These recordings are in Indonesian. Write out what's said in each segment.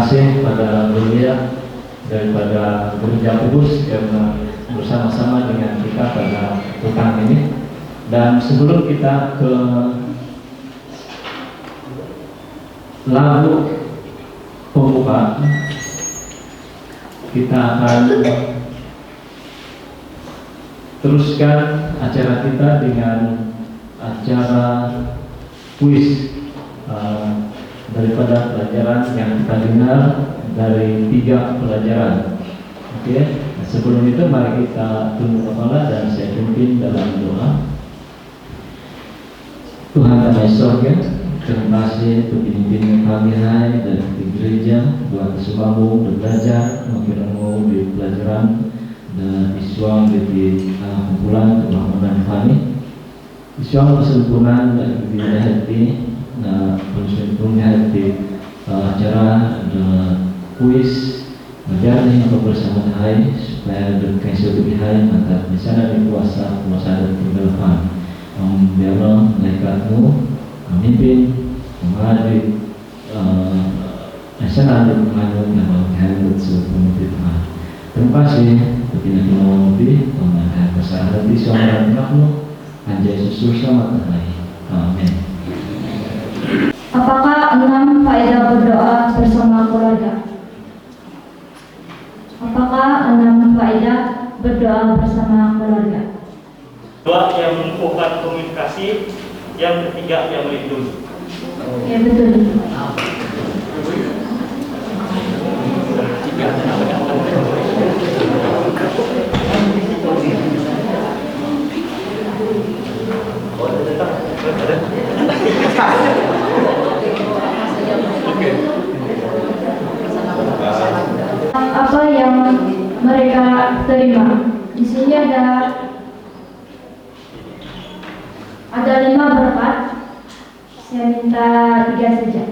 kasih pada beliau daripada Guru Jakobus karena bersama-sama dengan kita pada petang ini. Dan sebelum kita ke lagu pembuka, kita akan teruskan acara kita dengan acara kuis daripada pelajaran yang kita dengar dari 3 pelajaran. Oke, sebelum itu mari kita tunduk kepala dan saya pimpin dalam doa. Tuhan kami sorga, terima kasih untuk pimpin kami hari dari gereja buat kesukamu belajar mengenai di pelajaran dan isuang di kumpulan kebangunan kami. Isuang kesempurnaan dan kebijakan hati, punya hati acara kuis menjalani apa bersama Tuhan supaya berkaitan lebih hari maka di sana di kuasa dan kegelapan. Biarlah malaikatmu memimpin, mengalir, nasional dan mengandung dalam kehidupan seluruh Tuhan. Terima kasih kepada kita lebih mengenai kesalahan di suara anakmu, Anjay Yesus selamat datang. Amin. Apakah 6 faedah berdoa bersama keluarga? Apakah 6 faedah berdoa bersama keluarga? 2 yang menumbuhkan komunikasi, yang ketiga yang melindungi. Ya betul. Apa yang mereka terima? Di sini ada 5 berkat. Saya minta 3 saja.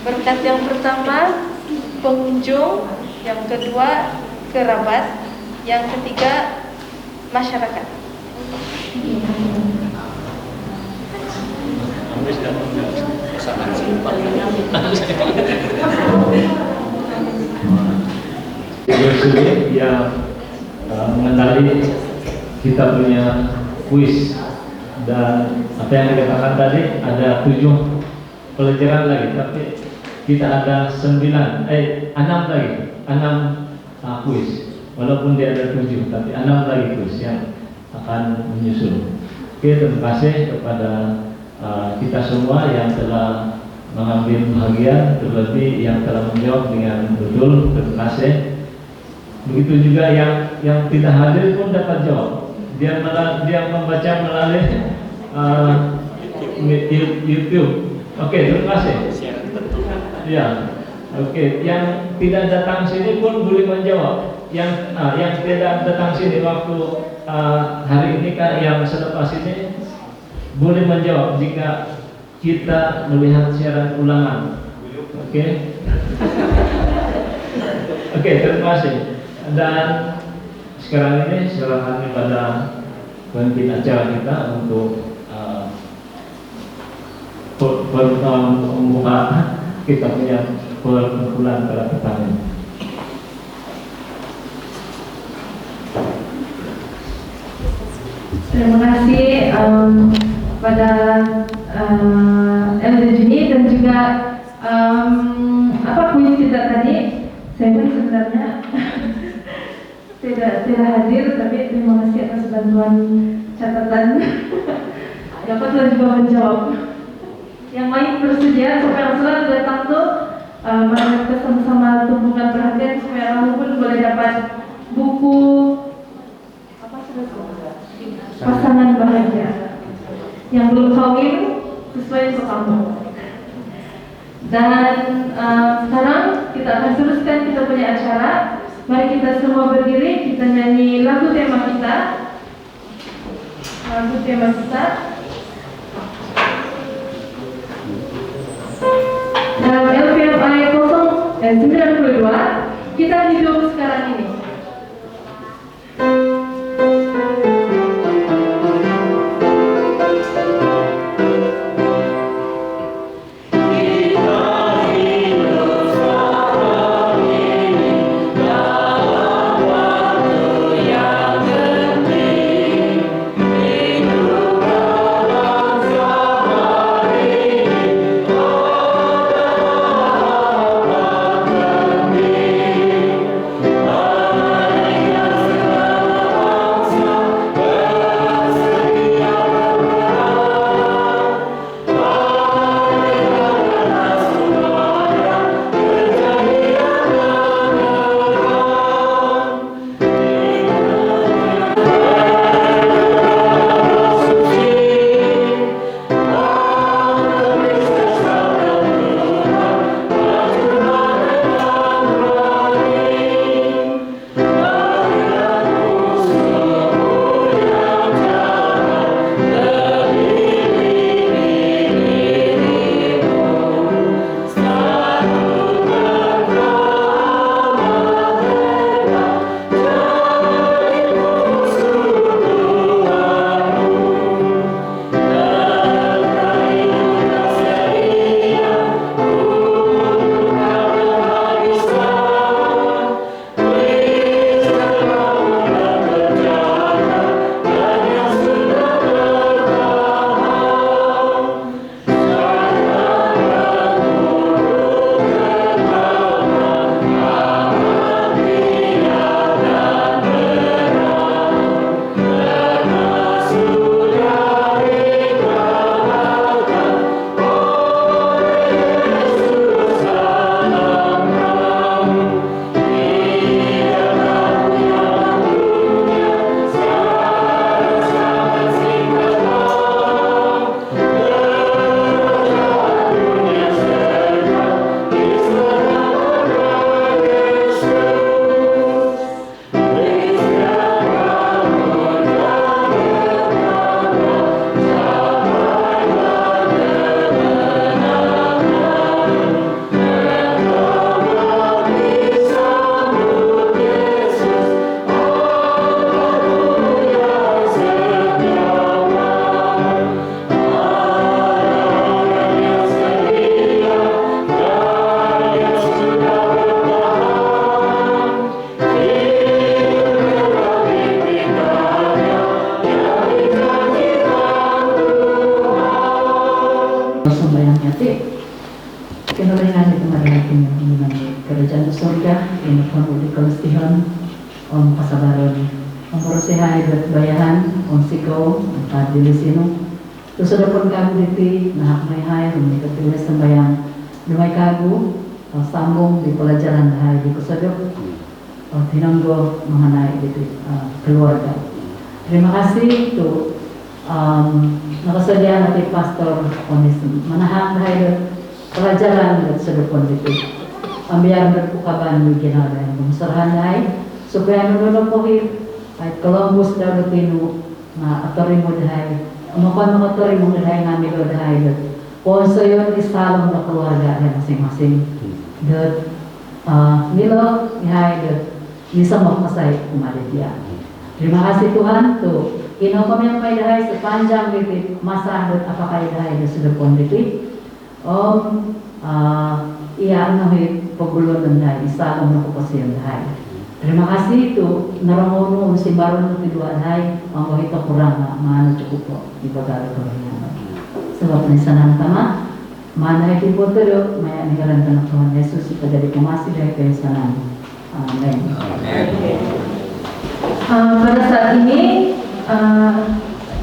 Berkat yang pertama pengunjung, yang kedua kerabat, yang ketiga masyarakat. Yang mengenali kita punya kuis dan apa yang dikatakan tadi ada 7 pelajaran lagi, tapi kita ada 6 lagi, 6 kuis. Walaupun dia ada 7, tapi 6 lagi kuis yang akan menyusul. Oke, terima kasih kepada kita semua yang telah mengambil bagian, terlebih yang telah menjawab dengan betul. Terima kasih. Begitu juga yang tidak hadir pun dapat jawab. Dia membaca melalui YouTube. Oke, terima kasih. Ya, oke. Yang tidak datang sini pun boleh menjawab. Yang tidak datang sini waktu hari ini kan yang selepas ini boleh menjawab jika kita melihat siaran ulangan. Oke. Oke, terima kasih. Dan sekarang ini silakan kepada pemimpin acara kita untuk membuka kita punya perkumpulan para petani. Terima kasih pada Elder Juni dan juga kuis kita tadi. Saya pun sebenarnya tidak hadir, tapi terima kasih atas bantuan catatan. Dapat juga menjawab. Yang lain bersedia supaya selalu datang tuh mereka sama-sama tumpukan perhatian supaya kamu pun boleh dapat buku pasangan bahagia yang belum kawin sesuai untuk kamu. Dan sekarang kita akan teruskan kita punya acara. Mari kita semua berdiri, kita nyanyi lagu tema kita. Lagu tema kita dalam LPMI 92 kita hidup sekarang ini. Kinurinan itu adalah dengan kerajaan surga, ini pun di kelestihan, om kasabaran, om persehat bayahan, om siko, om tadi sino. Terus ada pun kagu diti, nah may hai, om ikatulis sembayang, dumay kagu, sambung di pelajaran hai di kusadok, tinanggo mengenai itu keluarga. Terima kasih tuh nakasadia natin Pastor Onesimo. Manahang hai pelajaran dan sedekon itu ambiar berpukaban di ginala yang serahanay supaya nulunok po ay Columbus daw tinu na atori mo dahay amakon mga atori mo dahay namin do dahay po sa yun isalong na keluarga ay masing-masing dat nilo ihay dat bisa makasay kumalit dia. Terima kasih Tuhan tuh ino kami yang may dahay sepanjang itu masa dat apakah dahay da sedekon itu iya nahi pagulunan dahil isa ang nakupasyan dahil. Terima kasih itu narangono si baron ng kedua dahil ang wahito kurang na maano cukup po ibagal ko rin. Sebab ni sanang tama mana itu potero maya nigaran ng Tuhan Yesus ipagadi kumasi dahil kayo sanang. Amen. Pada saat ini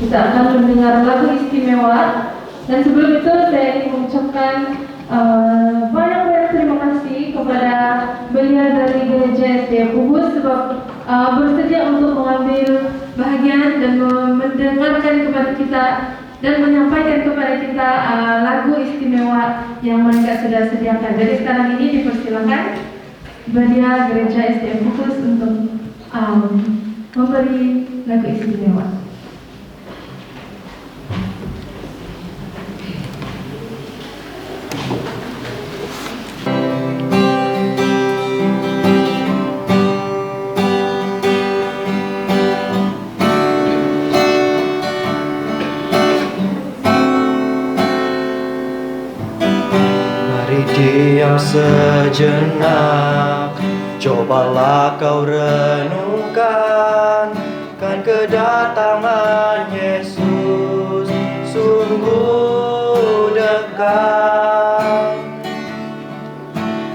kita akan mendengar lagu istimewa. Dan sebelum itu saya ingin mengucapkan banyak-banyak terima kasih kepada beliau dari Gereja SDA Kudus sebab bersedia untuk mengambil bahagian dan mendengarkan kepada kita dan menyampaikan kepada kita lagu istimewa yang mereka sudah sediakan. Jadi sekarang ini dipersilakan beliau Gereja SDA Kudus untuk memberi lagu istimewa. Diam sejenak, cobalah kau renungkan, kan kedatangan Yesus sungguh dekat.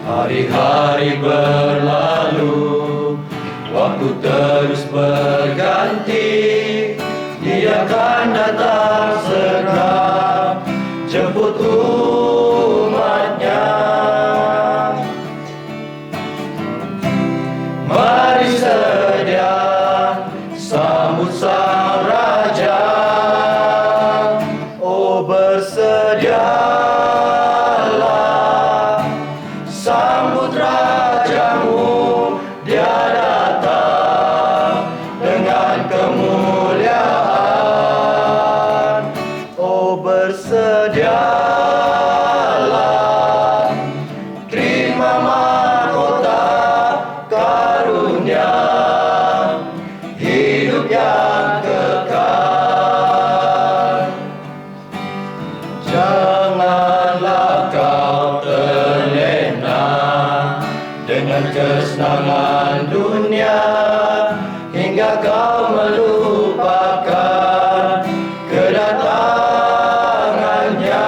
Hari-hari berlalu, waktu terus berganti, Dia akan datang segera jemput umatnya. Mari sedia sambut Sang Raja, oh bersedialah sambut Rajamu, Dia datang dengan kemuliaan, oh bersedialah terima mahkota karunia hidup yang kekal. Janganlah kau terlena dengan kesenangan dunia hingga kau melupakan kedatangannya.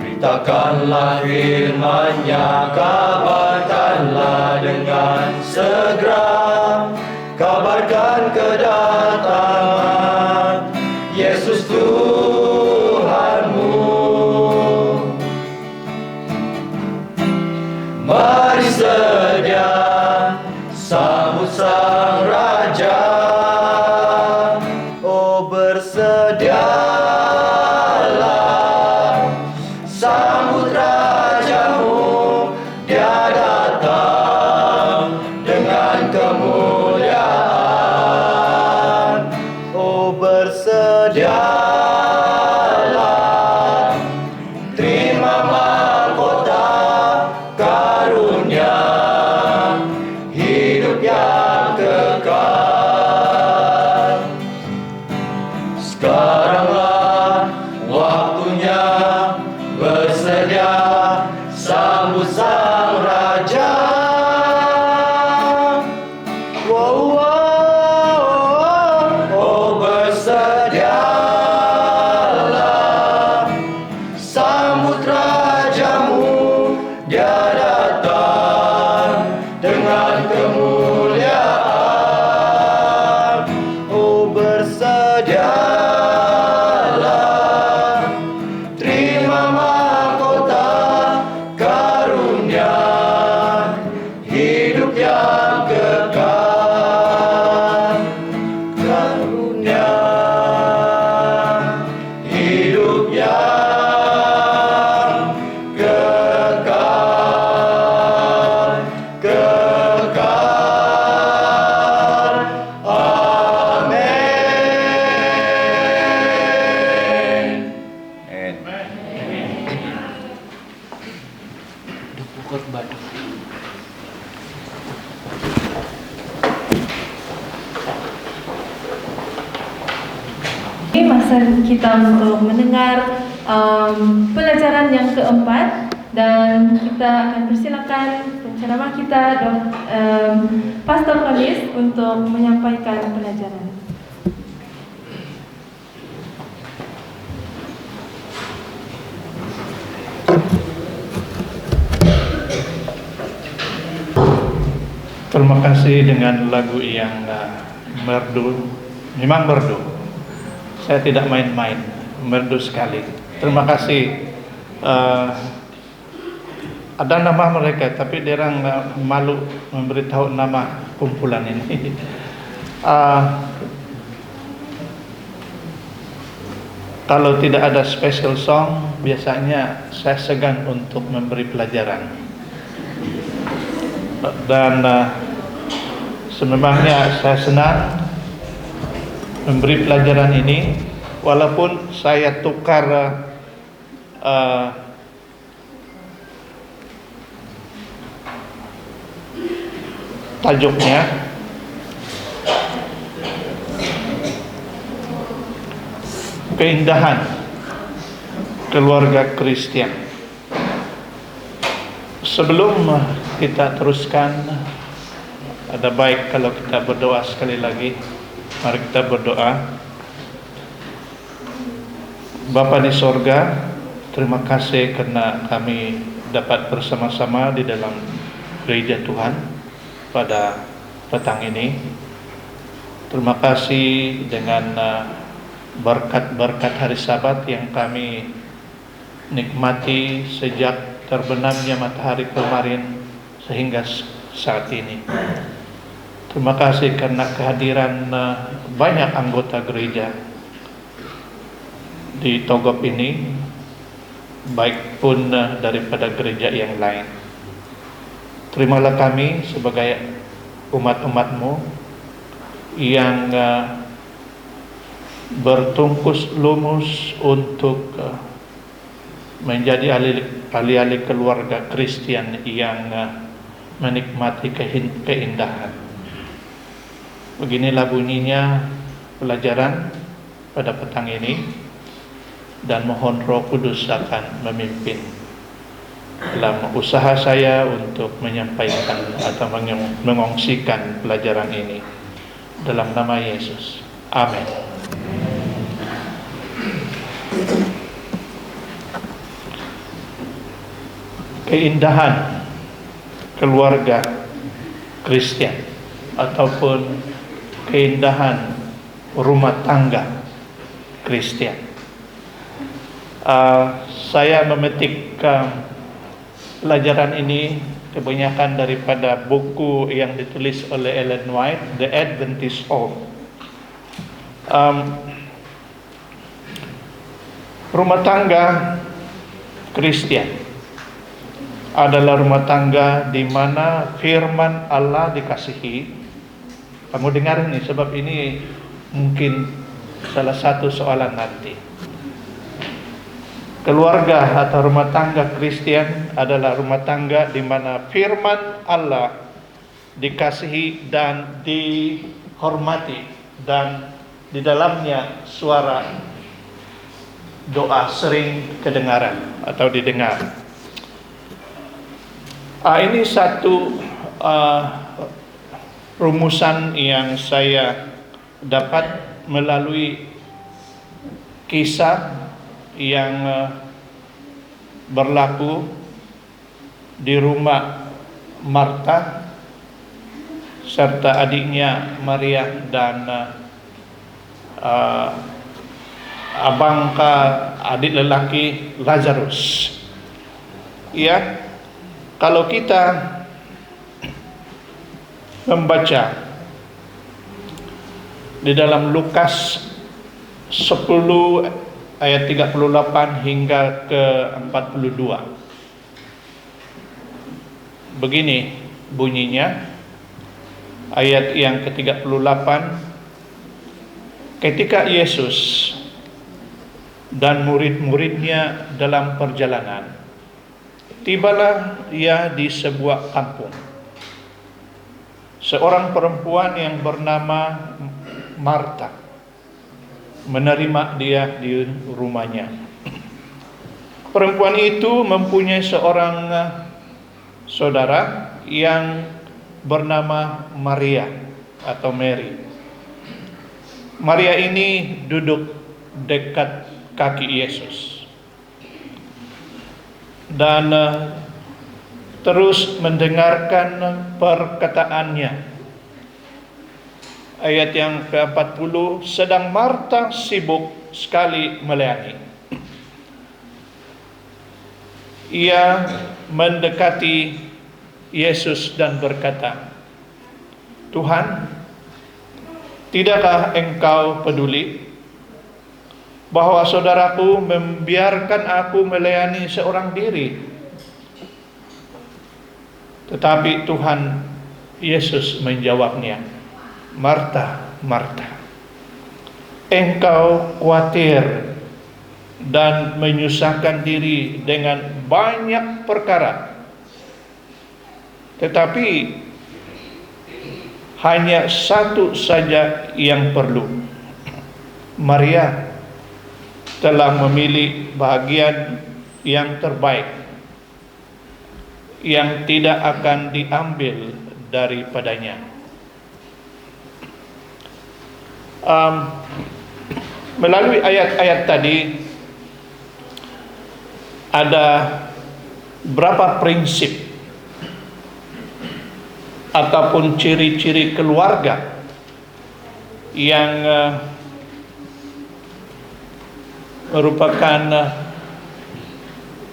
Beritakanlah firman-Nya, kabarkanlah dengan segera, kabarkan kedatangan Yesus Tuhanmu. Mari sedia sambut Sang Raja, oh bersedialah sambut Rajamu, Dia datang dengan kemuliaan, oh bersedialah terima mahkota karunia hidup yang kekal. Sekaranglah waktunya bersedia sambut Sang Raja. Wow, wow, oh bersedialah sambut Rajamu, Dia datang dengan kemuliaan, oh bersedialah terima mahkota karunia hidup yang kekal. Karunia hidup yang kekal, kekal. Amin. Ini masa kita untuk mendengar pelajaran yang keempat, dan kita akan persilakan penceramah kita Pastor Kamis untuk menyampaikan pelajaran. Terima kasih dengan lagu yang merdu, memang merdu. Saya tidak main-main, merdu sekali. Terima kasih. Ada nama mereka, tapi dia orang malu memberitahu nama kumpulan ini. Kalau tidak ada special song, biasanya saya segan untuk memberi pelajaran. Dan sememangnya saya senang memberi pelajaran ini, walaupun saya tukar tajuknya. Keindahan keluarga Kristen. Sebelum kita teruskan, ada baik kalau kita berdoa sekali lagi. Mari kita berdoa. Bapa di sorga, terima kasih karena kami dapat bersama-sama di dalam gereja Tuhan pada petang ini. Terima kasih dengan berkat-berkat hari Sabat yang kami nikmati sejak terbenamnya matahari kemarin sehingga saat ini. Terima kasih karena kehadiran banyak anggota gereja di Togop ini, baik pun daripada gereja yang lain. Terimalah kami sebagai umat-umat-Mu yang bertungkus lumus untuk menjadi ahli-ahli keluarga Kristen yang menikmati keindahan. Beginilah bunyinya pelajaran pada petang ini, dan mohon Roh Kudus akan memimpin dalam usaha saya untuk menyampaikan atau mengongsikan pelajaran ini. Dalam nama Yesus. Amin. Keindahan keluarga Kristen ataupun keindahan rumah tangga Kristen. Saya memetik pelajaran ini kebanyakan daripada buku yang ditulis oleh Ellen White, The Adventist Home. Rumah tangga Kristen adalah rumah tangga di mana firman Allah dikasihi. Kamu dengar ini, sebab ini mungkin salah satu soalan nanti. Keluarga atau rumah tangga Kristen adalah rumah tangga di mana firman Allah dikasihi dan dihormati, dan di dalamnya suara doa sering kedengaran atau didengar. Ini satu rumusan yang saya dapat melalui kisah yang berlaku di rumah Marta serta adiknya Maria dan adik lelaki Lazarus. Ya, kalau kita membaca di dalam Lukas 10 ayat 38 hingga ke 42. Begini bunyinya ayat yang ke-38. Ketika Yesus dan murid-muridnya dalam perjalanan, tibalah ia di sebuah kampung. Seorang perempuan yang bernama Marta menerima dia di rumahnya. Perempuan itu mempunyai seorang saudara yang bernama Maria atau Mary. Maria ini duduk dekat kaki Yesus dan terus mendengarkan perkataannya. Ayat yang ke-40, sedang Marta sibuk sekali melayani. Ia mendekati Yesus dan berkata, Tuhan, tidakkah engkau peduli bahwa saudaraku membiarkan aku melayani seorang diri? Tetapi Tuhan Yesus menjawabnya, Marta, Marta, engkau khawatir dan menyusahkan diri dengan banyak perkara. Tetapi hanya satu saja yang perlu. Maria telah memilih bagian yang terbaik yang tidak akan diambil daripadanya. Melalui ayat-ayat tadi ada berapa prinsip ataupun ciri-ciri keluarga yang merupakan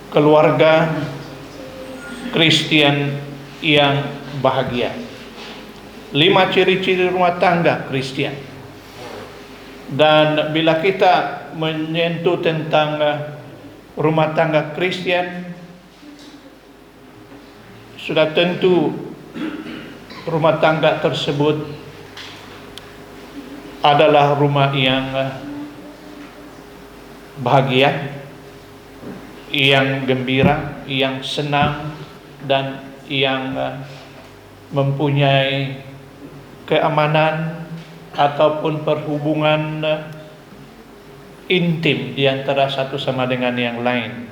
keluarga Kristen yang bahagia. 5 ciri-ciri rumah tangga Kristen. Dan bila kita menyentuh tentang rumah tangga Kristen, sudah tentu rumah tangga tersebut adalah rumah yang bahagia, yang gembira, yang senang, dan yang mempunyai keamanan ataupun perhubungan intim di antara satu sama dengan yang lain.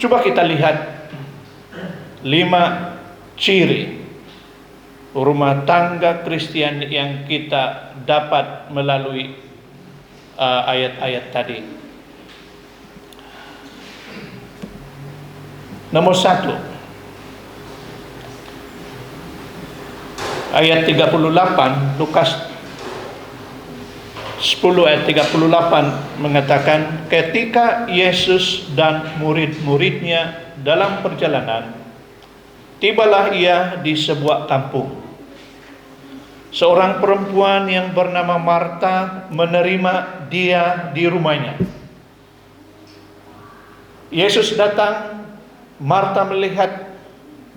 Coba kita lihat 5 ciri rumah tangga Kristen yang kita dapat melalui ayat-ayat tadi. Nomor 1, ayat 38, Lukas 10 ayat 38 mengatakan, ketika Yesus dan murid-muridnya dalam perjalanan, tibalah ia di sebuah kampung. Seorang perempuan yang bernama Marta menerima dia di rumahnya. Yesus datang, Marta melihat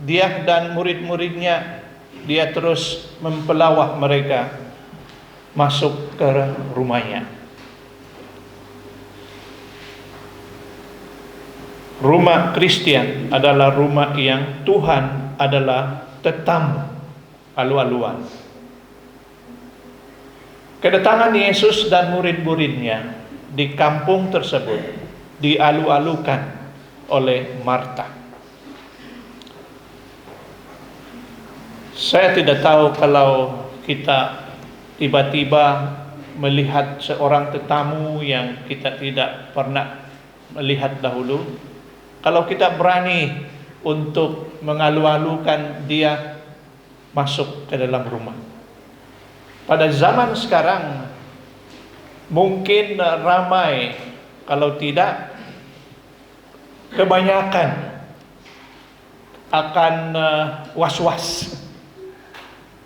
dia dan murid-muridnya, dia terus mempelawah mereka masuk ke rumahnya. Rumah Kristen adalah rumah yang Tuhan adalah tetamu, alu-aluan. Kedatangan Yesus dan murid-muridnya di kampung tersebut dialu-alukan oleh Marta. Saya tidak tahu kalau kita tiba-tiba melihat seorang tetamu yang kita tidak pernah melihat dahulu, kalau kita berani untuk mengalu-alukan dia masuk ke dalam rumah. Pada zaman sekarang mungkin ramai, kalau tidak kebanyakan akan was-was.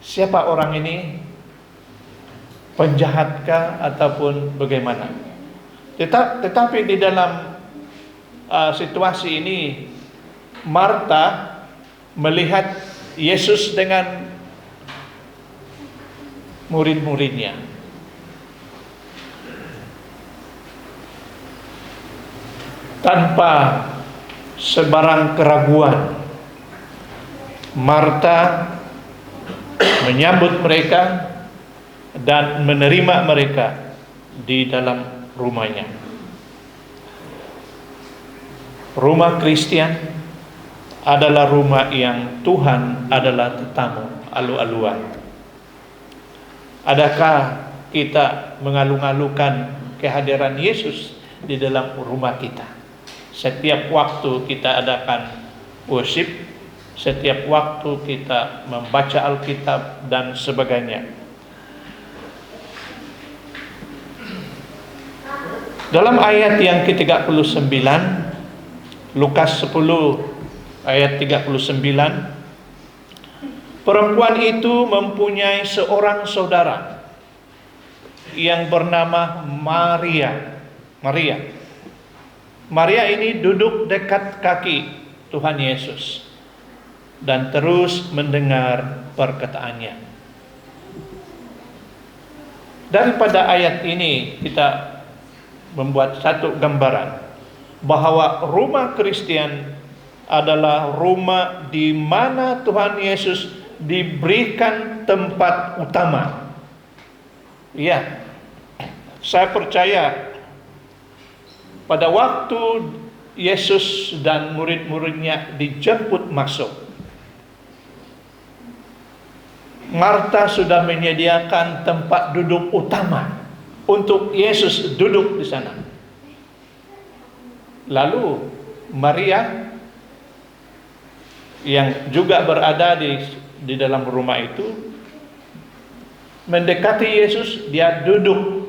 Siapa orang ini? Penjahatkah ataupun bagaimana? Tetapi di dalam situasi ini, Marta melihat Yesus dengan murid-muridnya. Tanpa sebarang keraguan, Marta menyambut mereka dan menerima mereka di dalam rumahnya. Rumah Kristen adalah rumah yang Tuhan adalah tetamu, alu-aluan. Adakah kita mengalu-alukan kehadiran Yesus di dalam rumah kita? Setiap waktu kita adakan worship, setiap waktu kita membaca Alkitab dan sebagainya. Dalam ayat yang ke-39, Lukas 10 ayat 39, perempuan itu mempunyai seorang saudara yang bernama Maria. Maria ini duduk dekat kaki Tuhan Yesus dan terus mendengar perkataannya. Daripada ayat ini kita membuat satu gambaran bahwa rumah Kristen adalah rumah di mana Tuhan Yesus diberikan tempat utama. Ya, saya percaya pada waktu Yesus dan murid-muridnya dijemput masuk, Marta sudah menyediakan tempat duduk utama untuk Yesus duduk di sana. Lalu Maria yang juga berada di dalam rumah itu mendekati Yesus, dia duduk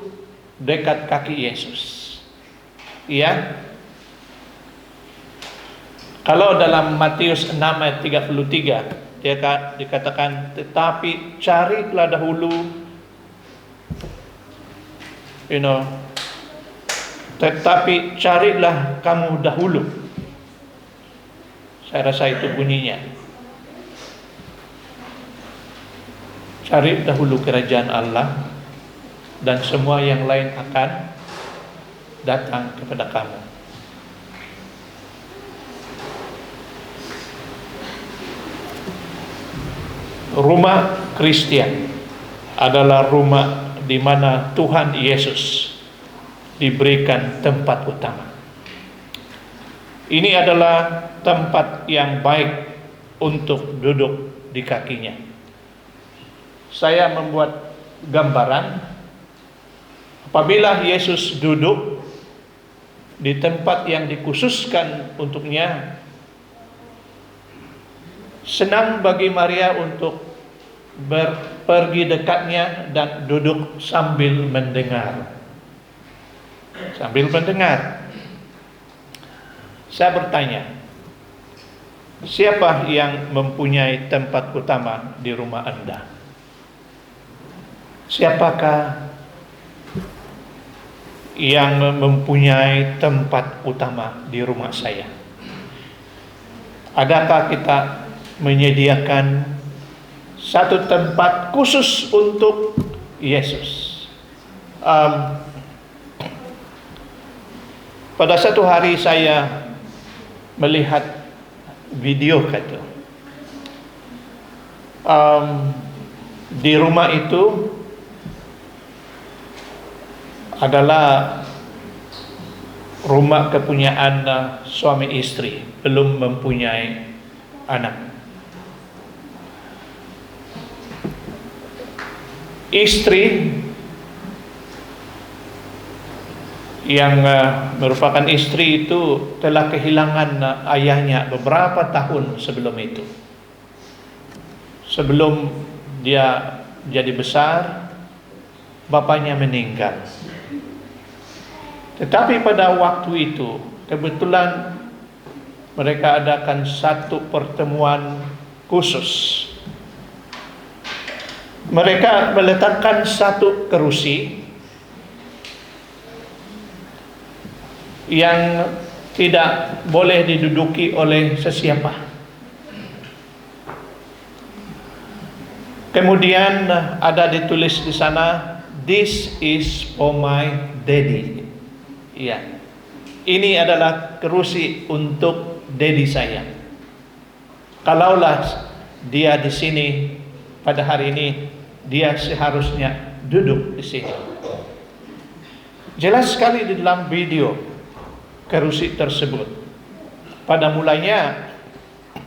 dekat kaki Yesus. Ya. Kalau dalam Matius 6 ayat 33 dia dikatakan, tetapi carilah dahulu, tetapi carilah kamu dahulu. Saya rasa itu bunyinya. Cari dahulu kerajaan Allah, dan semua yang lain akan datang kepada kamu. Rumah Kristen adalah rumah di mana Tuhan Yesus diberikan tempat utama. Ini adalah tempat yang baik untuk duduk di kakinya. Saya membuat gambaran, apabila Yesus duduk di tempat yang dikhususkan untuknya, senang bagi Maria untuk pergi dekatnya dan duduk sambil mendengar. Sambil mendengar. Saya bertanya, siapa yang mempunyai tempat utama di rumah Anda? Siapakah yang mempunyai tempat utama di rumah saya? Adakah kita menyediakan satu tempat khusus untuk Yesus? Pada satu hari saya melihat video kata di rumah itu adalah rumah kepunyaan suami istri, belum mempunyai anak. Istri yang merupakan istri itu telah kehilangan ayahnya beberapa tahun sebelum itu. Sebelum dia jadi besar, bapaknya meninggal. Tetapi pada waktu itu kebetulan mereka adakan satu pertemuan khusus. Mereka meletakkan satu kerusi yang tidak boleh diduduki oleh sesiapa. Kemudian ada ditulis di sana, "This is for my daddy." Ya, ini adalah kerusi untuk daddy saya. Kalaulah dia di sini pada hari ini, dia seharusnya duduk di sini. Jelas sekali di dalam video kerusi tersebut. Pada mulanya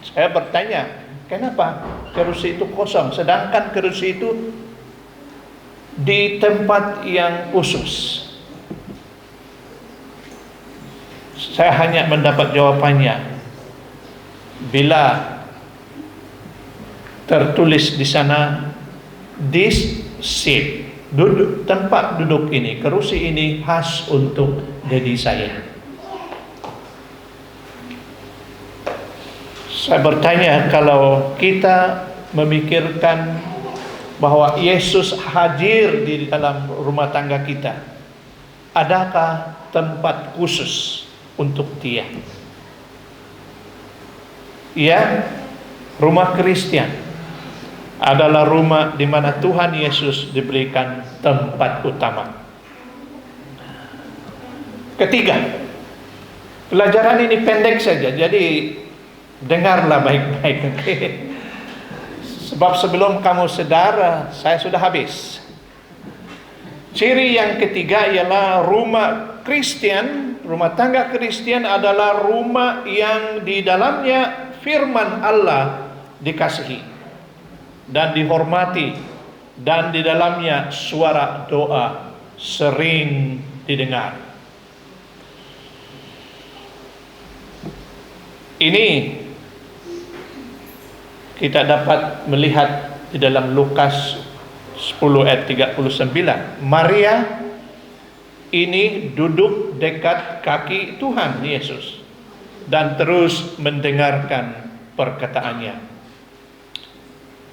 saya bertanya, kenapa kerusi itu kosong, sedangkan kerusi itu di tempat yang khusus? Saya hanya mendapat jawabannya bila tertulis di sana, this seat, tempat duduk ini, kerusi ini khas untuk daddy saya. Saya bertanya, kalau kita memikirkan bahwa Yesus hadir di dalam rumah tangga kita, adakah tempat khusus untuk dia? Ya, rumah Kristen adalah rumah di mana Tuhan Yesus diberikan tempat utama. Ketiga, pelajaran ini pendek saja, jadi dengarlah baik-baik. Sebab sebelum kamu sadar, saya sudah habis. Ciri yang ketiga ialah rumah Kristen, rumah tangga Kristen adalah rumah yang di dalamnya firman Allah dikasihi dan dihormati, dan di dalamnya suara doa sering didengar. Ini kita dapat melihat di dalam Lukas 10 ayat 39. Maria ini duduk dekat kaki Tuhan Yesus dan terus mendengarkan perkataannya.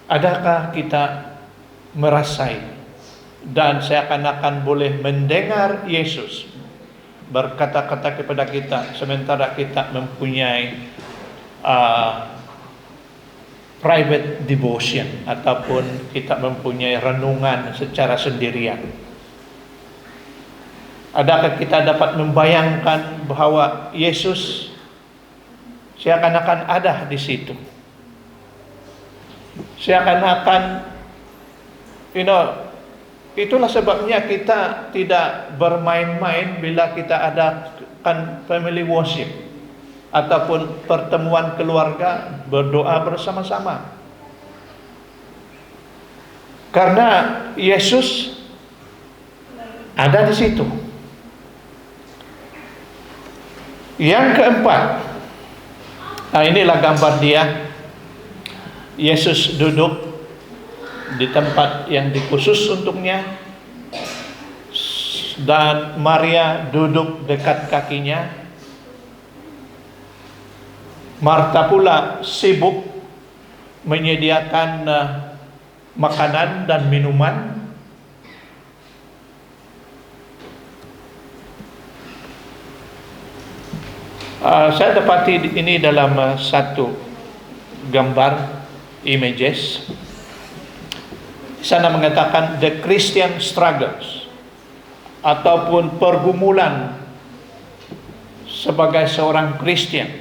Adakah kita merasai dan seakan-akan boleh mendengar Yesus berkata-kata kepada kita sementara kita mempunyai private devotion ataupun kita mempunyai renungan secara sendirian? Adakah kita dapat membayangkan bahwa Yesus seakan-akan ada di situ? Seakan-akan, itulah sebabnya kita tidak bermain-main bila kita adakan family worship ataupun pertemuan keluarga berdoa bersama-sama. Karena Yesus ada di situ. Yang keempat, inilah gambar dia. Yesus duduk di tempat yang dikhusus untuknya, dan Maria duduk dekat kakinya. Marta pula sibuk menyediakan makanan dan minuman. Saya dapati ini dalam satu gambar images. Di sana mengatakan the Christian struggles ataupun pergumulan sebagai seorang Kristen.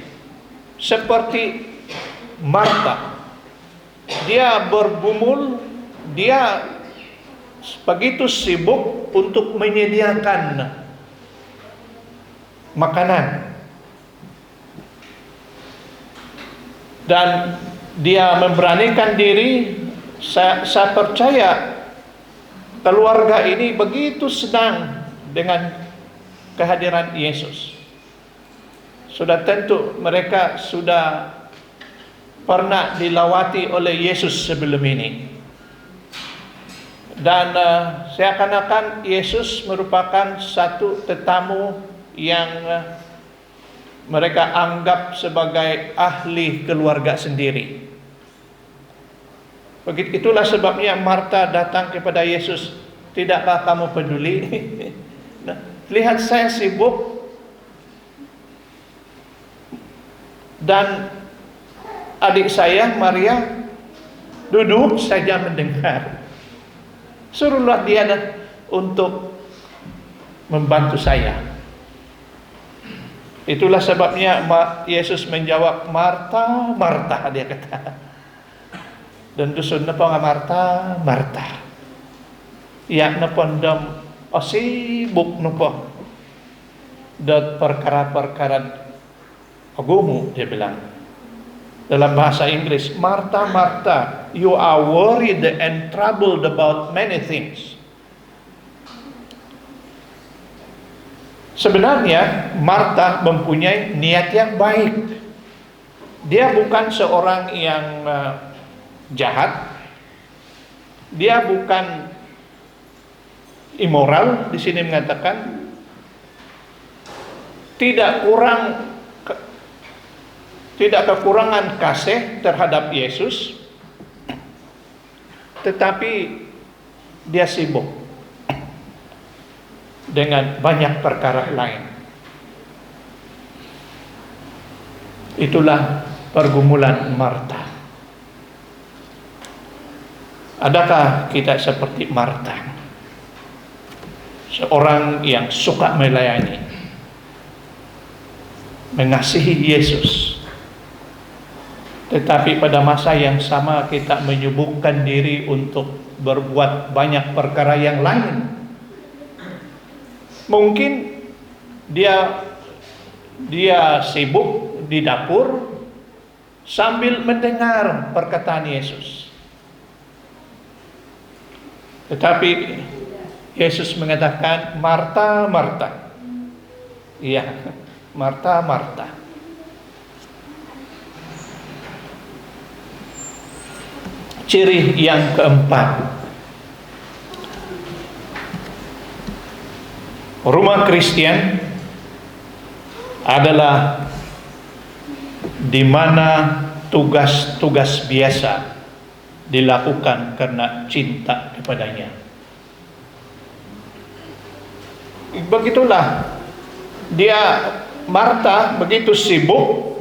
Seperti Marta, dia bergumul, dia begitu sibuk untuk menyediakan makanan. Dan dia memberanikan diri. Saya percaya keluarga ini begitu senang dengan kehadiran Yesus. Sudah tentu mereka sudah pernah dilawati oleh Yesus sebelum ini. Dan seakan-akan Yesus merupakan satu tetamu yang mereka anggap sebagai ahli keluarga sendiri. Itulah sebabnya Marta datang kepada Yesus. Tidakkah kamu peduli? Nah, lihat saya sibuk dan adik saya Maria duduk saja mendengar. Suruhlah dia untuk membantu saya. Itulah sebabnya Yesus menjawab, Marta, Marta, dia kata. Dan dusun napa nga Marta, Marta. Iyak na pondom sibuk napa. Dan perkara-perkara agomo, dia bilang. Dalam bahasa Inggris, Marta, Marta, you are worried and troubled about many things. Sebenarnya Marta mempunyai niat yang baik. Dia bukan seorang yang jahat. Dia bukan immoral. Di sini mengatakan tidak kekurangan kasih terhadap Yesus, tetapi dia sibuk dengan banyak perkara lain. Itulah pergumulan Marta. Adakah kita seperti Marta? Seorang yang suka melayani, mengasihi Yesus, tetapi pada masa yang sama kita menyibukkan diri untuk berbuat banyak perkara yang lain. Mungkin dia Dia sibuk di dapur sambil mendengar perkataan Yesus. Tetapi Yesus mengatakan, Marta, Marta. Iya, Marta, Marta. Ciri yang keempat, rumah Kristen adalah di mana tugas-tugas biasa dilakukan karena cinta kepadanya. Begitulah Marta begitu sibuk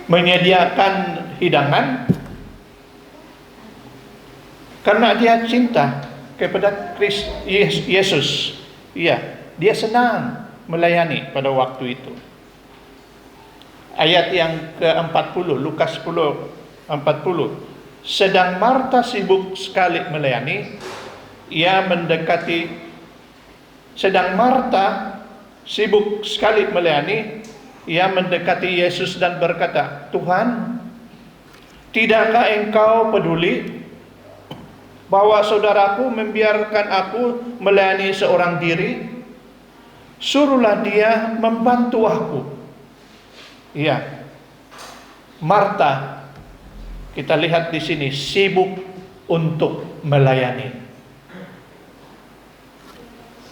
menyediakan hidangan karena dia cinta kepada Yesus. Iya, dia senang melayani pada waktu itu. Ayat yang ke-40, Lukas 10:40. Sedang Marta sibuk sekali melayani, sedang Marta sibuk sekali melayani, ia mendekati Yesus dan berkata, Tuhan, tidakkah engkau peduli bahwa saudaraku membiarkan aku melayani seorang diri? Suruhlah dia membantu aku. Iya, Marta kita lihat di sini sibuk untuk melayani.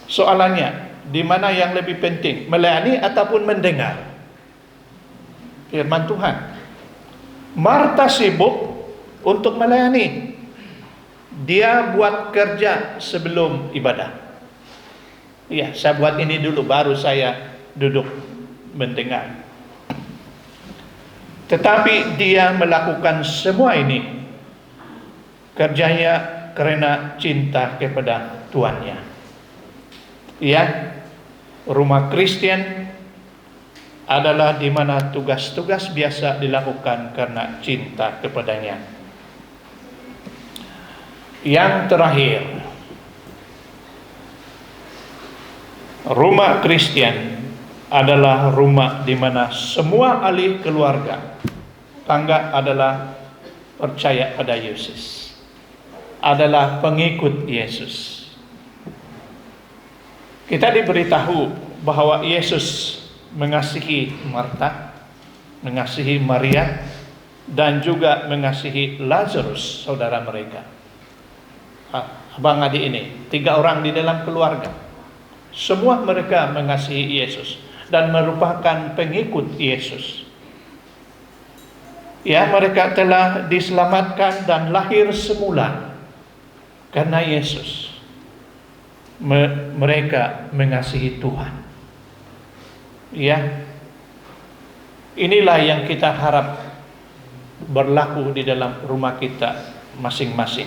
Soalannya, di mana yang lebih penting, melayani ataupun mendengar firman Tuhan? Marta sibuk untuk melayani. Dia buat kerja sebelum ibadah. Iya, saya buat ini dulu, baru saya duduk mendengar. Tetapi dia melakukan semua ini kerjanya karena cinta kepada tuannya. Ya, rumah Kristen adalah di mana tugas-tugas biasa dilakukan karena cinta kepadanya. Yang terakhir, rumah Kristen adalah rumah di mana semua ahli keluarga tangga adalah percaya pada Yesus, adalah pengikut Yesus. Kita diberitahu bahwa Yesus mengasihi Marta, mengasihi Maria, dan juga mengasihi Lazarus, saudara mereka. Abang adik ini, 3 orang di dalam keluarga. Semua mereka mengasihi Yesus dan merupakan pengikut Yesus. Ya, mereka telah diselamatkan dan lahir semula karena Yesus. Mereka mengasihi Tuhan. Ya, inilah yang kita harap berlaku di dalam rumah kita masing-masing.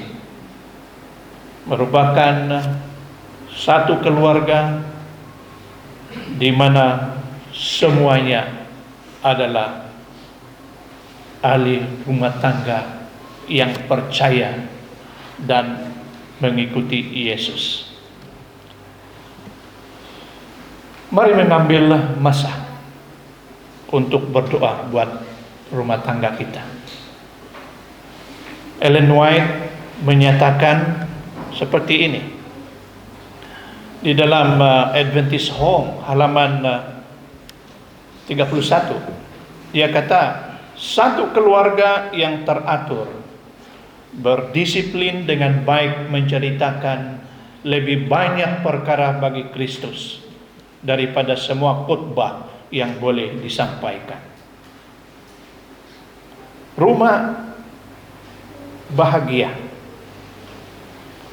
Merupakan satu keluarga di mana semuanya adalah ahli rumah tangga yang percaya dan mengikuti Yesus. Mari mengambil masa untuk berdoa buat rumah tangga kita. Ellen White menyatakan seperti ini di dalam Adventist Home halaman 31. Dia kata, satu keluarga yang teratur, berdisiplin dengan baik, menceritakan lebih banyak perkara bagi Kristus daripada semua khotbah yang boleh disampaikan. Rumah bahagia,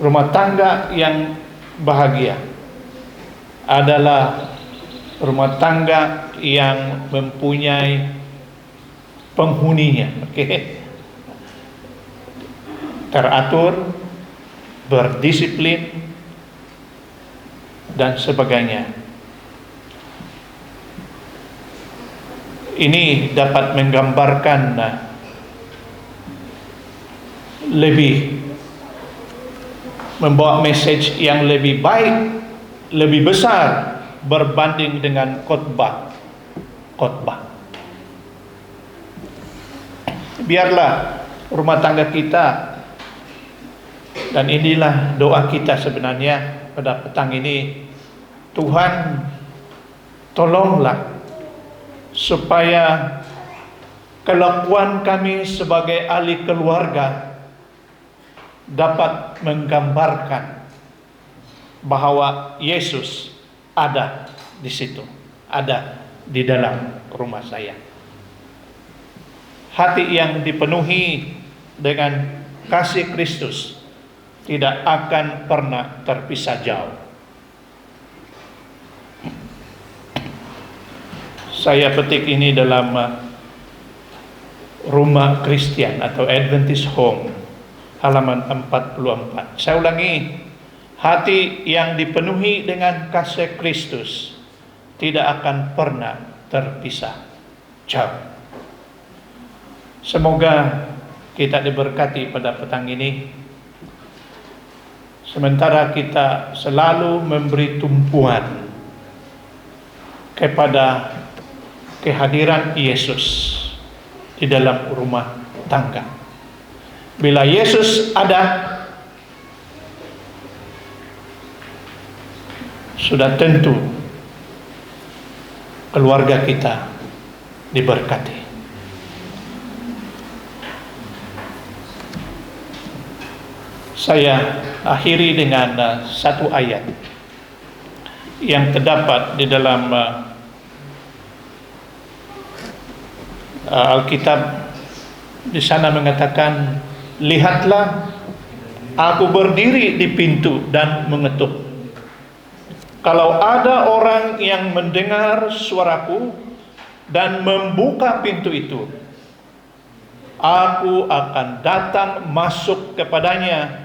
rumah tangga yang bahagia adalah rumah tangga yang mempunyai penghuninya, teratur, berdisiplin, dan sebagainya. Ini dapat menggambarkan lebih, membawa message yang lebih baik, lebih besar berbanding dengan khotbah khotbah. Biarlah rumah tangga kita, dan inilah doa kita sebenarnya pada petang ini, Tuhan tolonglah supaya kelakuan kami sebagai ahli keluarga dapat menggambarkan bahwa Yesus ada di situ, ada di dalam rumah saya. Hati yang dipenuhi dengan kasih Kristus tidak akan pernah terpisah jauh. Saya petik ini dalam Rumah Kristen atau Adventist Home, halaman 44. Saya ulangi, hati yang dipenuhi dengan kasih Kristus tidak akan pernah terpisah jauh. Semoga kita diberkati pada petang ini, sementara kita selalu memberi tumpuan kepada kehadiran Yesus di dalam rumah tangga. Bila Yesus ada, sudah tentu keluarga kita diberkati. Saya akhiri dengan satu ayat yang terdapat di dalam Alkitab. Di sana mengatakan, lihatlah, aku berdiri di pintu dan mengetuk. Kalau ada orang yang mendengar suaraku dan membuka pintu itu, aku akan datang masuk kepadanya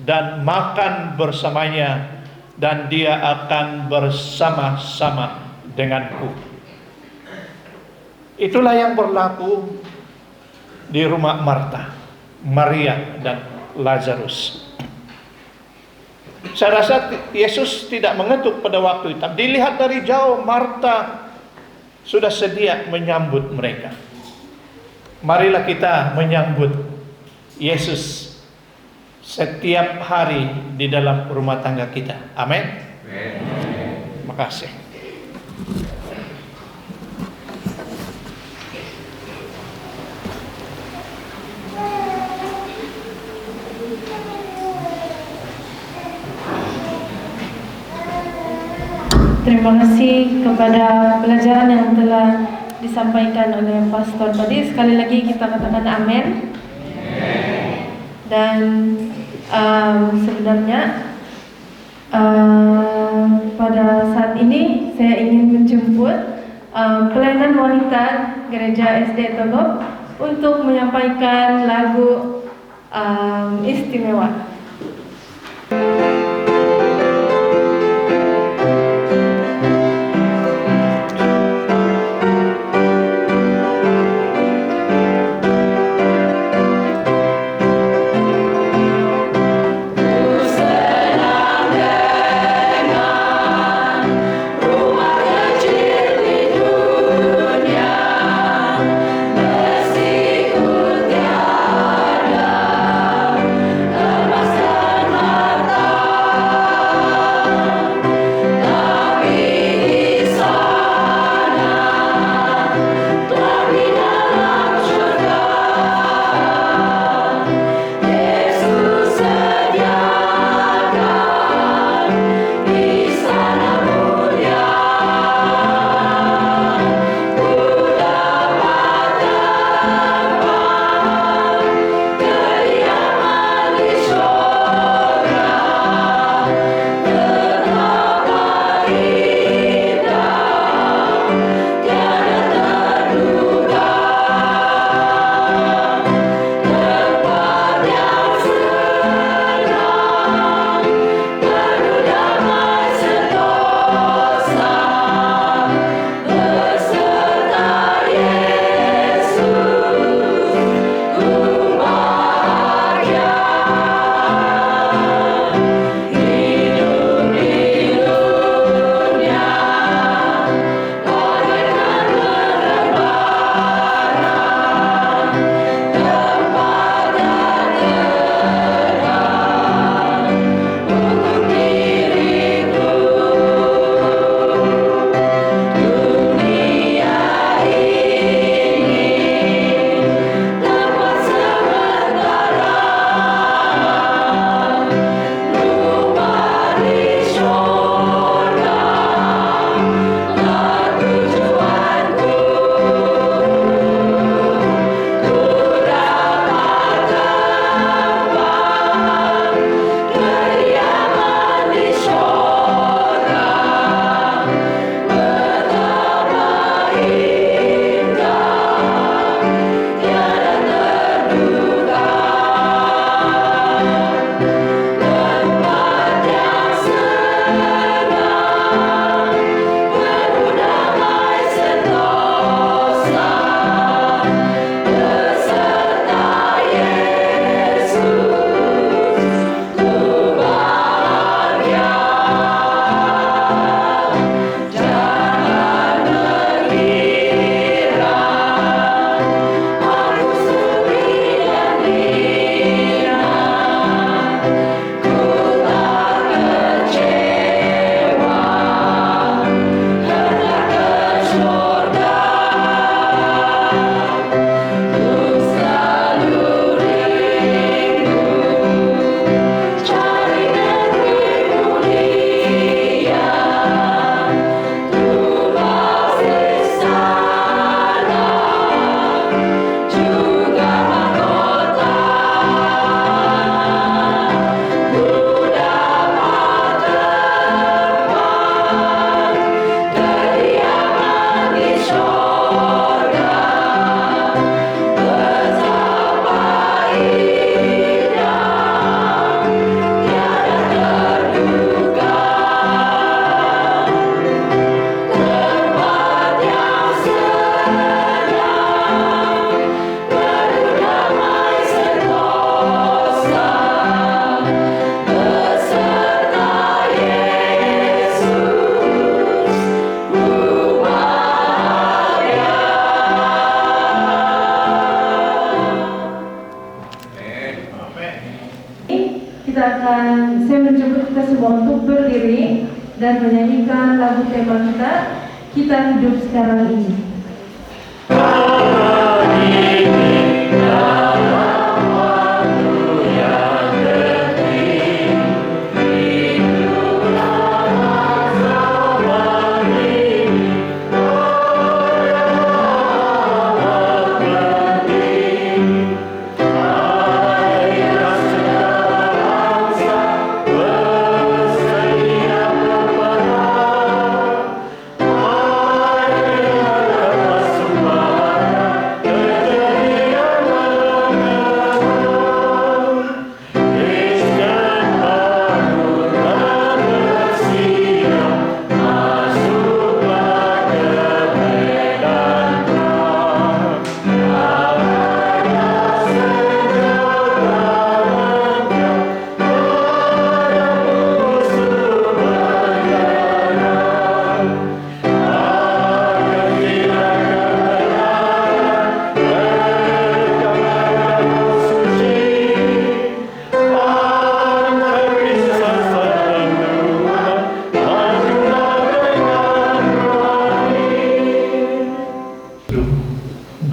dan makan bersamanya, dan dia akan bersama-sama denganku. Itulah yang berlaku di rumah Marta, Maria, dan Lazarus. Saya rasa Yesus tidak mengetuk pada waktu itu. Dilihat dari jauh, Marta sudah sedia menyambut mereka. Marilah kita menyambut Yesus setiap hari di dalam rumah tangga kita. Amin. Terima kasih. Terima kasih kepada pelajaran yang telah disampaikan oleh Pastor tadi. Sekali lagi kita katakan amin. Dan sebenarnya pada saat ini saya ingin menjemput pelayanan wanita Gereja SD Togop untuk menyampaikan lagu istimewa. Mas dan menyanyikan lagu tema kita hidup sekarang ini.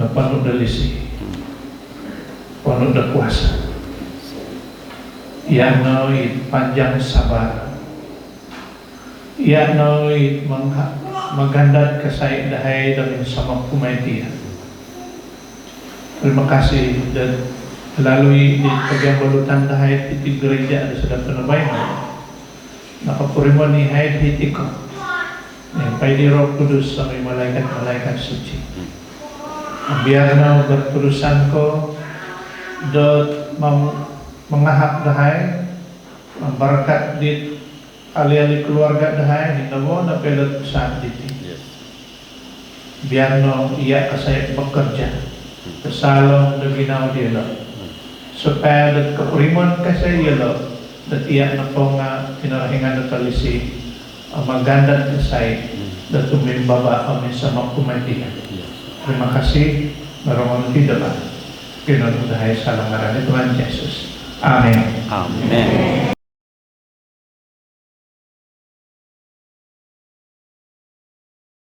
Penuh dalisi, penuh da kuasa, yang noit panjang sabar, yang noit magandat kasay dahay dalam sama kumaitia. Terima kasih dan melalui di bagian balutan dahay titik gereja ada sedang penabayan. Nakapurimo ni hayat hitiko, yang pay di Roh Kudus sa may malaikat suci. Biar na berturusan ko dot mengahap dahay berkat di ali-ali keluarga dahay hinabo na pelot saat diti. Biar no iya kasay bekerja kesalong na ginaw dilo supaya dat kapurimon kasay yelo dat iya na po nga tinarahingan na talisi magandat kasay dat tumimbaba amin sa makumatihan. Terima kasih, Baroman tidak, Pinagmudahay sa langaran ni Tuhan Yesus. Amen. Amen.